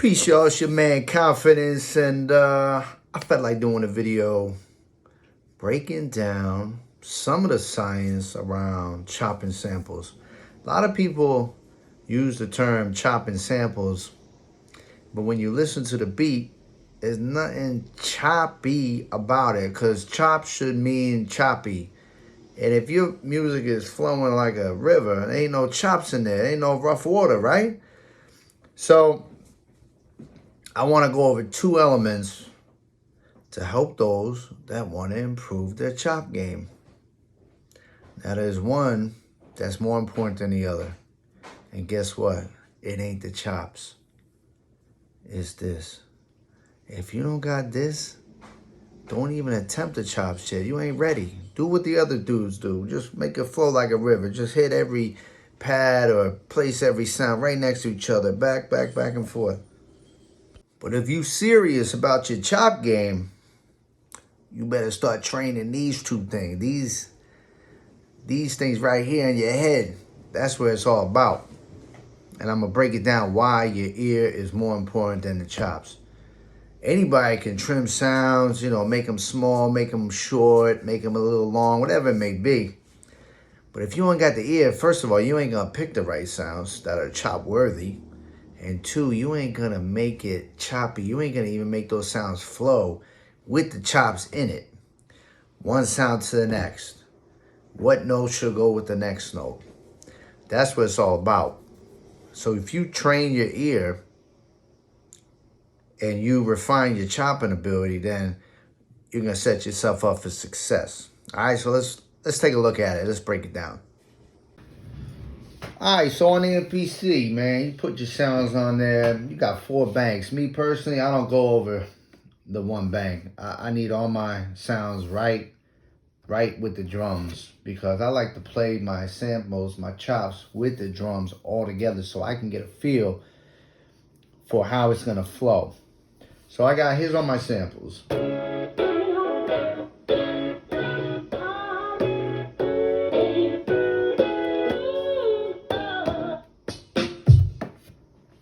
Peace, y'all. It's your man Confidence, and I felt like doing a video breaking down some of the science around chopping samples. A lot of people use the term chopping samples, but when you listen to the beat, there's nothing choppy about it, because chop should mean choppy. And if your music is flowing like a river, there ain't no chops in there, ain't no rough water, right? So I want to go over two elements to help those that want to improve their chop game. Now, there's one that's more important than the other. And guess what? It ain't the chops. It's this. If you don't got this, don't even attempt the chop shit. You ain't ready. Do what the other dudes do. Just make it flow like a river. Just hit every pad or place every sound right next to each other. Back and forth. But if you serious about your chop game, you better start training these two things. These things right here in your head. That's what it's all about. And I'm going to break it down why your ear is more important than the chops. Anybody can trim sounds, make them small, make them short, make them a little long, whatever it may be. But if you ain't got the ear, first of all, you ain't going to pick the right sounds that are chop worthy. And two, you ain't going to make it choppy. You ain't going to even make those sounds flow with the chops in it. One sound to the next. What note should go with the next note? That's what it's all about. So if you train your ear and you refine your chopping ability, then you're going to set yourself up for success. All right, so let's take a look at it. Let's break it down. All right, so on the MPC, man, you put your sounds on there. You got 4 banks. Me personally, I don't go over the 1 bank. I need all my sounds right with the drums, because I like to play my samples, my chops with the drums all together so I can get a feel for how it's going to flow. So here's all my samples.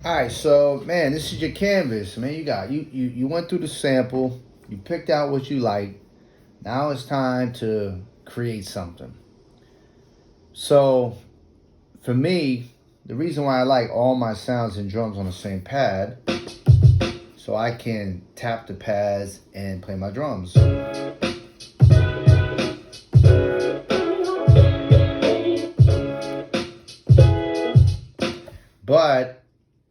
All right, so man, this is your canvas, man. You went through the sample, you picked out what you like. Now it's time to create something. So for me, the reason why I like all my sounds and drums on the same pad, so I can tap the pads and play my drums. But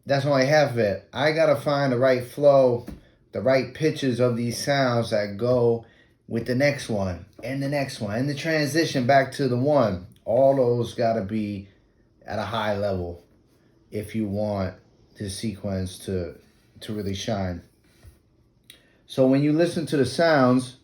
that's only half of it. I gotta find the right flow, the right pitches of these sounds that go with the next one, and the next one, and the transition back to the one. All those gotta be at a high level if you want this sequence to really shine. So when you listen to the sounds,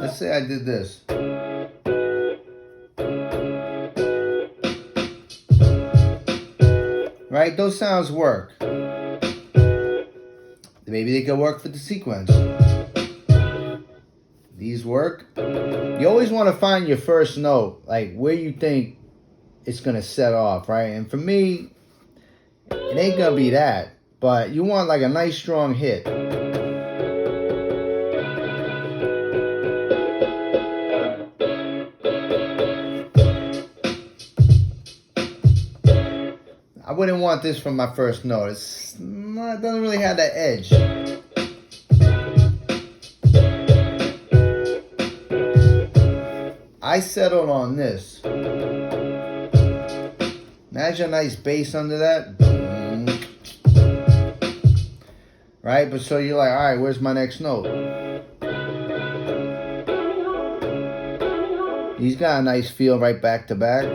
let's say I did this. Right? Those sounds work. Maybe they could work for the sequence. These work. You always want to find your first note, like where you think it's going to set off, right? And for me, it ain't going to be that. But you want like a nice strong hit. I wouldn't want this from my first note. It doesn't really have that edge. I settled on this. Imagine a nice bass under that. Right? But so you're like, all right, where's my next note? He's got a nice feel right back to back.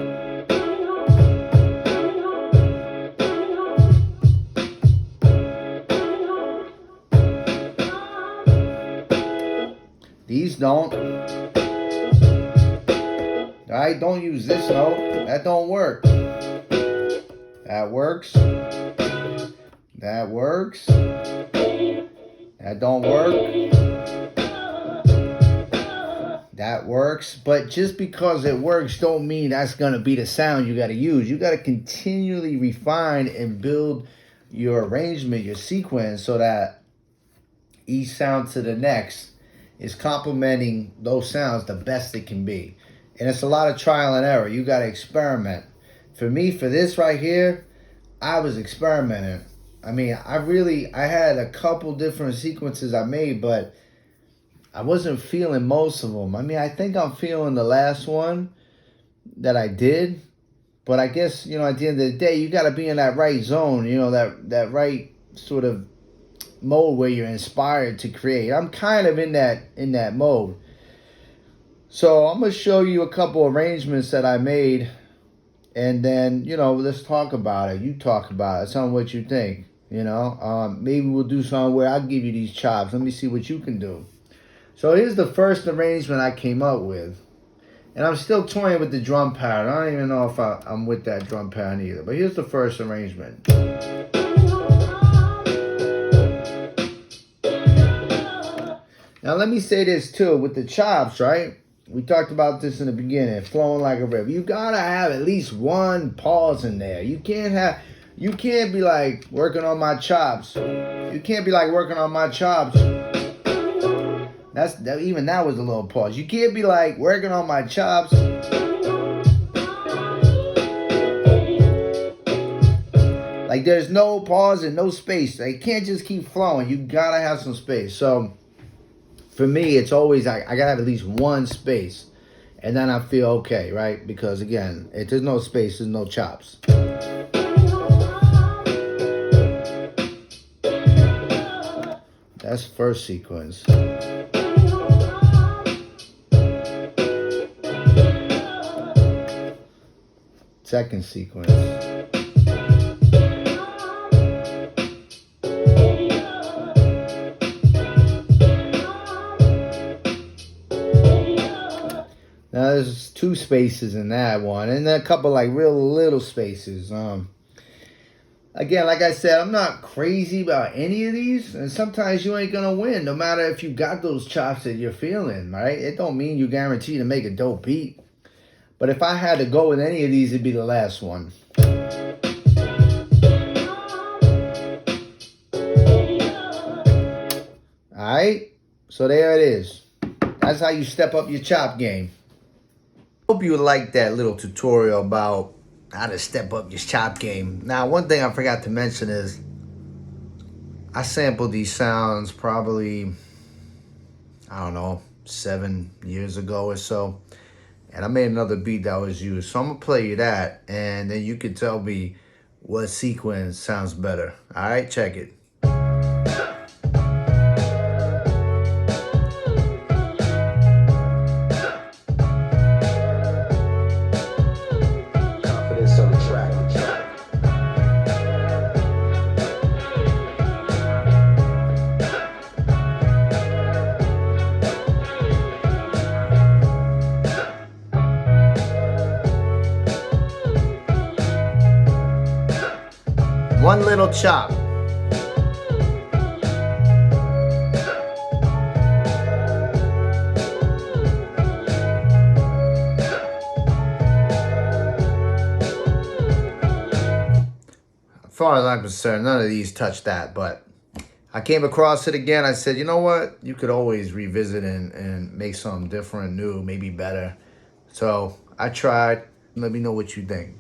These don't. Alright, don't use this note. That don't work. That works. That works. That don't work. that works. But just because it works don't mean that's going to be the sound you got to use. You got to continually refine and build your arrangement, your sequence, so that each sound to the next is complementing those sounds the best it can be. And it's a lot of trial and error. You got to experiment. For me, for this right here, I was experimenting. I mean, I had a couple different sequences I made, but I wasn't feeling most of them. I mean, I think I'm feeling the last one that I did, but I guess, you know, at the end of the day, you got to be in that right zone, you know, that right sort of mode where you're inspired to create. I'm kind of in that mode. So I'm going to show you a couple arrangements that I made, and then, you know, let's talk about it. You talk about it. Tell me what you think, you know. Maybe we'll do something where I'll give you these chops. Let me see what you can do. So here's the first arrangement I came up with. And I'm still toying with the drum pattern. I don't even know if I'm with that drum pattern either. But here's the first arrangement. Now let me say this too, with the chops, right? We talked about this in the beginning, flowing like a river. You gotta have at least one pause in there. You can't be like working on my chops. You can't be like working on my chops. Even that was a little pause. You can't be like working on my chops. Like there's no pause and no space. They can't just keep flowing. You gotta have some space. So for me, it's always I gotta have at least one space, and then I feel okay, right? Because again, if there's no space, there's no chops. That's first sequence. Second sequence. Now there's two spaces in that one, and then a couple like real little spaces. Again, like I said, I'm not crazy about any of these, and sometimes you ain't gonna win, no matter if you got those chops that you're feeling, right? It don't mean you guarantee to make a dope beat. But if I had to go with any of these, it'd be the last one. Alright? So there it is. That's how you step up your chop game. Hope you liked that little tutorial about how to step up your chop game. Now, one thing I forgot to mention is I sampled these sounds probably, I don't know, 7 years ago or so. And I made another beat that was used. So I'm going to play you that, and then you can tell me what sequence sounds better. All right, check it. Confidence on the track. One little chop. As far as I'm concerned, none of these touch that, but I came across it again. I said, you know what? You could always revisit and make something different, new, maybe better. So I tried. Let me know what you think.